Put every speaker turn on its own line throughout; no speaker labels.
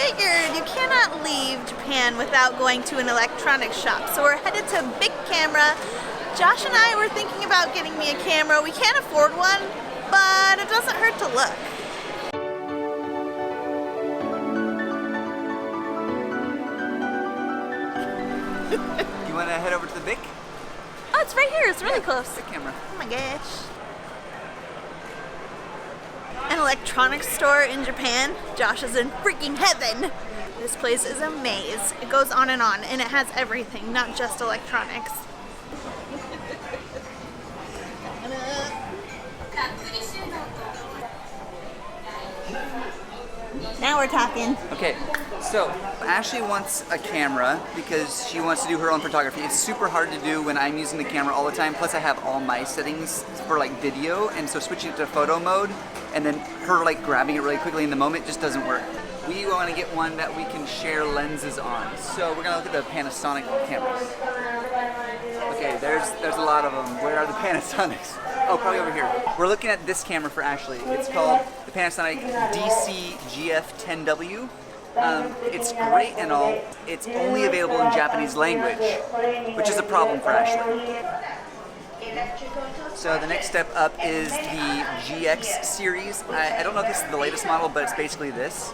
figured you cannot leave Japan without going to an electronics shop. So we're headed to Bic Camera. Josh and I were thinking about getting me a camera. We can't afford one, but it doesn't hurt to look.
You want to head over to the Bic?
Oh, it's right here. It's really close.
Bic Camera.
Oh my gosh. An electronics store in Japan. Josh is in freaking heaven. This place is a maze. It goes on, and it has everything, not just electronics. Now we're talking.
Okay, so Ashley wants a camera because she wants to do her own photography. It's super hard to do when I'm using the camera all the time. Plus I have all my settings for like video, and so switching it to photo mode and then her like grabbing it really quickly in the moment just doesn't work. We want to get one that we can share lenses on. So we're gonna look at the Panasonic cameras. Okay, there's a lot of them. Where are the Panasonics? Oh, probably over here. We're looking at this camera for Ashley. It's called the Panasonic GX7 It's great and all. It's only available in Japanese language, which is a problem for Ashley. So the next step up is the GX series. I don't know if this is the latest model, but it's basically this.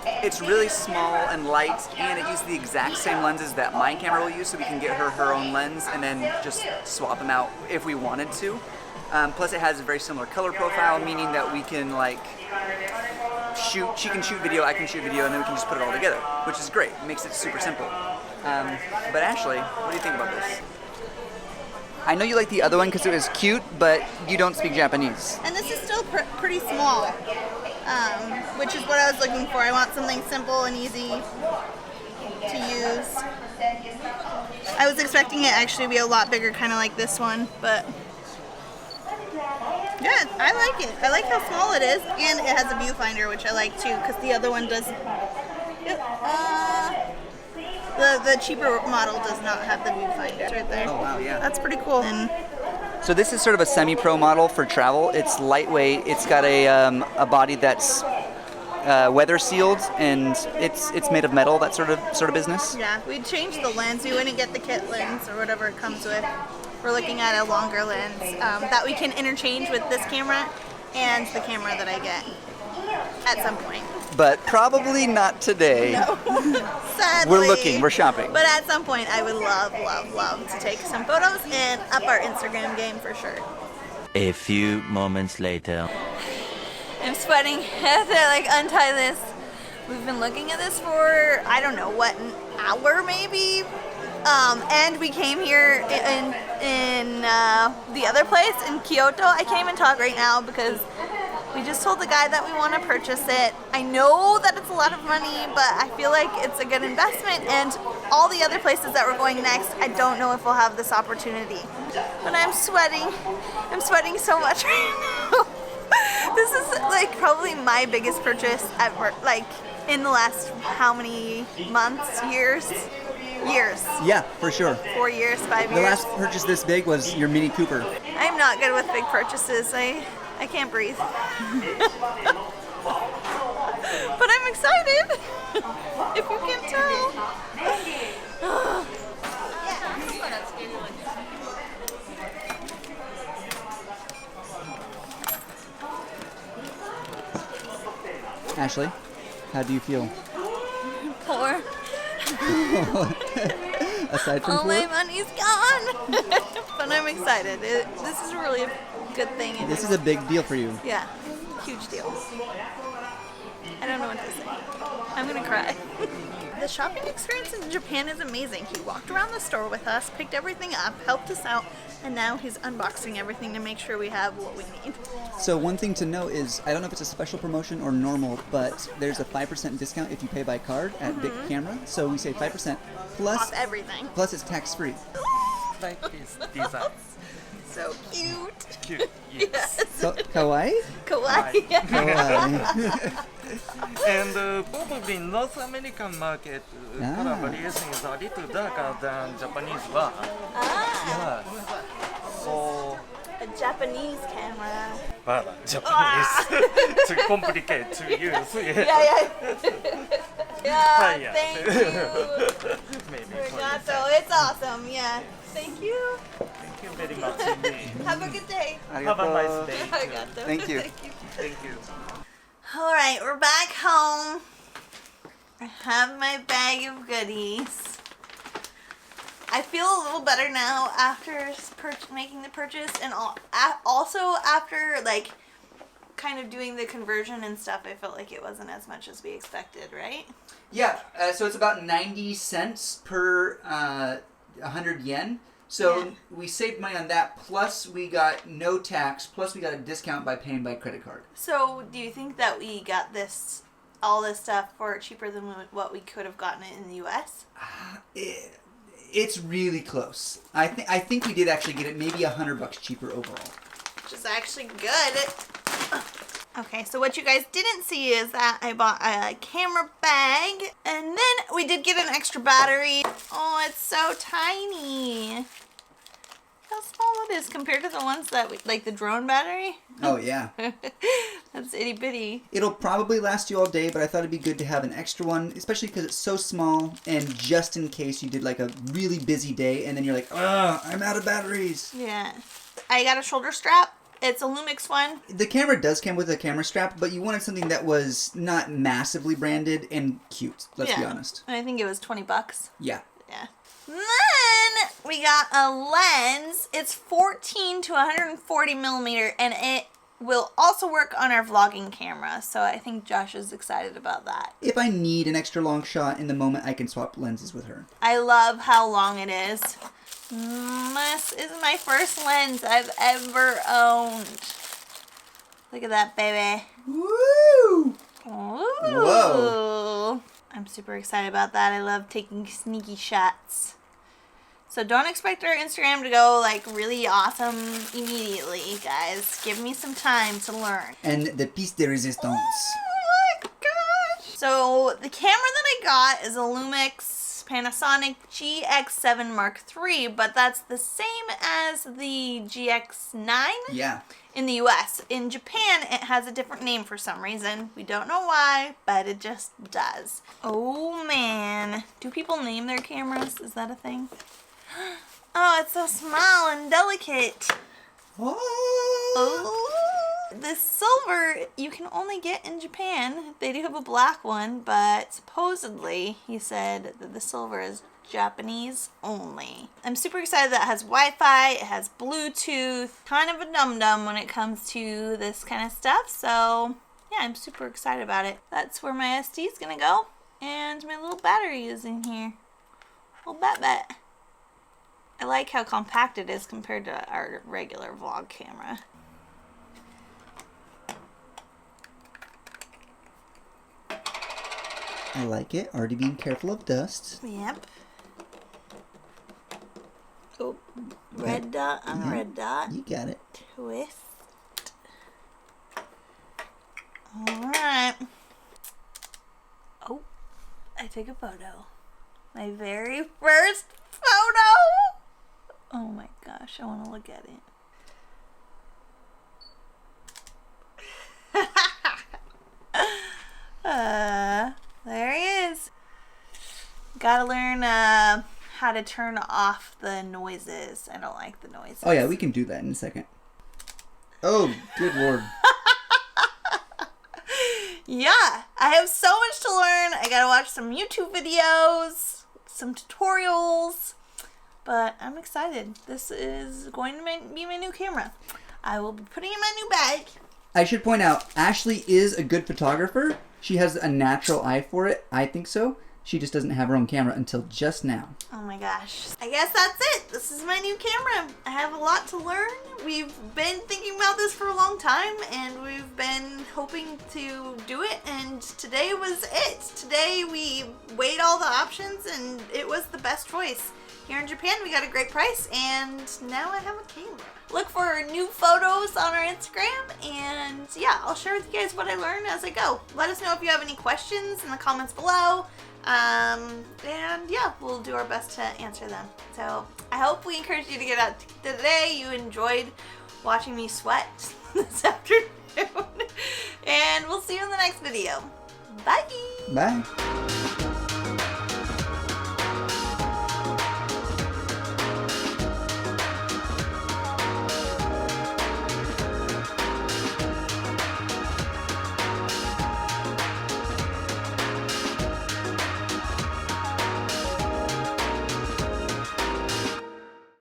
It's really small and light, and it uses the exact same lenses that my camera will use, so we can get her own lens and then just swap them out if we wanted to. Plus it has a very similar color profile, meaning that we can like she can shoot video, I can shoot video, and then we can just put it all together, which is great. It makes it super simple. But Ashley, what do you think about this? I know you like the other one because it was cute, but you don't speak Japanese.
And this is still pretty small, which is what I was looking for. I want something simple and easy to use. I was expecting it actually to be a lot bigger, kind of like this one, but yeah, I like it. I like how small it is, and it has a viewfinder, which I like too, because the other one does. The cheaper model does not have the viewfinder. It's right there.
Oh wow, yeah.
That's pretty cool. And
so this is sort of a semi-pro model for travel. It's lightweight. It's got a body that's weather sealed, and it's made of metal. That sort of business.
Yeah, we changed the lens. We wouldn't get the kit lens or whatever it comes with. We're looking at a longer lens that we can interchange with this camera and the camera that I get at some point.
But probably not today.
No, sadly.
We're looking, we're shopping.
But at some point I would love to take some photos and up our Instagram game for sure.
A few moments later.
I'm sweating. I have to like untie this. We've been looking at this for, I don't know, what, an hour maybe? And we came here in the other place in Kyoto. I can't even talk right now because we just told the guy that we want to purchase it. I know that it's a lot of money, but I feel like it's a good investment, and all the other places that we're going next, I don't know if we'll have this opportunity. But I'm sweating. I'm sweating so much right now. This is like probably my biggest purchase ever, like in the last how many months, years? Years.
Yeah, for sure.
4 years, 5 years.
The last purchase this big was your Mini Cooper.
I'm not good with big purchases. I can't breathe. But I'm excited, if you can tell. Ashley, how do you feel? Poor.
Aside from
all my money's gone. But I'm excited. This is really a good thing.
This is a big deal for you.
Yeah, huge deal. I don't know what to say. I'm gonna cry. The shopping experience in Japan is amazing. He walked around the store with us, picked everything up, helped us out, and now he's unboxing everything to make sure we have what we need.
So one thing to know is, I don't know if it's a special promotion or normal, but there's a 5% discount if you pay by card at Bic Camera. So we say 5% plus
off everything.
Plus it's tax-free.
Like this design.
So cute.
Cute, yes.
So, kawaii?
Kawaii.
Kawaii.
And probably in North American market, color variation is a little darker than Japanese one. Yeah. So.
A Japanese camera.
Japanese. Too complicated to use.
Yeah. Yeah,
Yeah.
thank you.
Maybe for
Arigato. It's awesome. Yeah. Thank you.
Thank you very much indeed.
Have a good day.
Have a nice day.
Arigato.
Thank you.
Thank you.
All right, we're back home. I have my bag of goodies. I feel a little better now after making the purchase, and also after like kind of doing the conversion and stuff. I felt like it wasn't as much as we expected, right?
Yeah, so it's about 90 cents per 100 yen. So
Yeah.
we saved money on that, plus we got no tax, plus we got a discount by paying by credit card.
So, do you think that we got all this stuff for cheaper than what we could have gotten it in the U.S.?
It's really close. I think we did actually get it maybe $100 cheaper overall.
Which is actually good. Okay, so what you guys didn't see is that I bought a camera bag, and then we did get an extra battery. Oh, it's so tiny. How small it is compared to the ones that like the drone battery.
Oh yeah.
That's itty bitty.
It'll probably last you all day, but I thought it'd be good to have an extra one, especially because it's so small, and just in case you did like a really busy day, and then you're like, I'm out of batteries.
Yeah. I got a shoulder strap. It's a Lumix one.
The camera does come with a camera strap, but you wanted something that was not massively branded and cute, let's be honest.
I think it was $20.
Yeah.
Yeah. Then we got a lens. It's 14 to 140 millimeter, and it will also work on our vlogging camera. So I think Josh is excited about that.
If I need an extra long shot in the moment, I can swap lenses with her.
I love how long it is. This is my first lens I've ever owned. Look at that, baby.
Woo!
Ooh.
Whoa.
I'm super excited about that. I love taking sneaky shots. So don't expect our Instagram to go like really awesome immediately, guys. Give me some time to learn.
And the piece de resistance.
Oh my gosh. So the camera that I got is a Lumix Panasonic GX7 Mark III, but that's the same as the GX9
Yeah.
in the US. In Japan, it has a different name for some reason. We don't know why, but it just does. Oh man. Do people name their cameras? Is that a thing? Oh, it's so small and delicate. Oh. This silver you can only get in Japan. They do have a black one, but supposedly he said that the silver is Japanese only. I'm super excited that it has Wi-Fi, it has Bluetooth, kind of a dum-dum when it comes to this kind of stuff. So yeah, I'm super excited about it. That's where my SD is gonna go, and my little battery is in here. Little bat. I like how compact it is compared to our regular vlog camera.
I like it. Already being careful of dust.
Yep. Oh, red dot on red dot.
You got it.
Twist. Alright. Oh, I took a photo. My very first photo! Oh my gosh, I want to look at it. There he is. Gotta learn how to turn off the noises. I don't like the noises.
Oh yeah, we can do that in a second. Oh, good lord.
Yeah, I have so much to learn. I gotta watch some YouTube videos, some tutorials, but I'm excited. This is going to be my new camera. I will be putting it in my new bag.
I should point out, Ashley is a good photographer. She has a natural eye for it. I think so. She just doesn't have her own camera until just now.
Oh my gosh. I guess that's it. This is my new camera. I have a lot to learn. We've been thinking about this for a long time, and we've been hoping to do it, and today was it. Today we weighed all the options, and it was the best choice. Here in Japan, we got a great price, and now I have a camera. Look for new photos on our Instagram, and yeah, I'll share with you guys what I learned as I go. Let us know if you have any questions in the comments below. And yeah, we'll do our best to answer them. So I hope we encouraged you to get out today. You enjoyed watching me sweat this afternoon. And we'll see you in the next video. Bye.
Bye.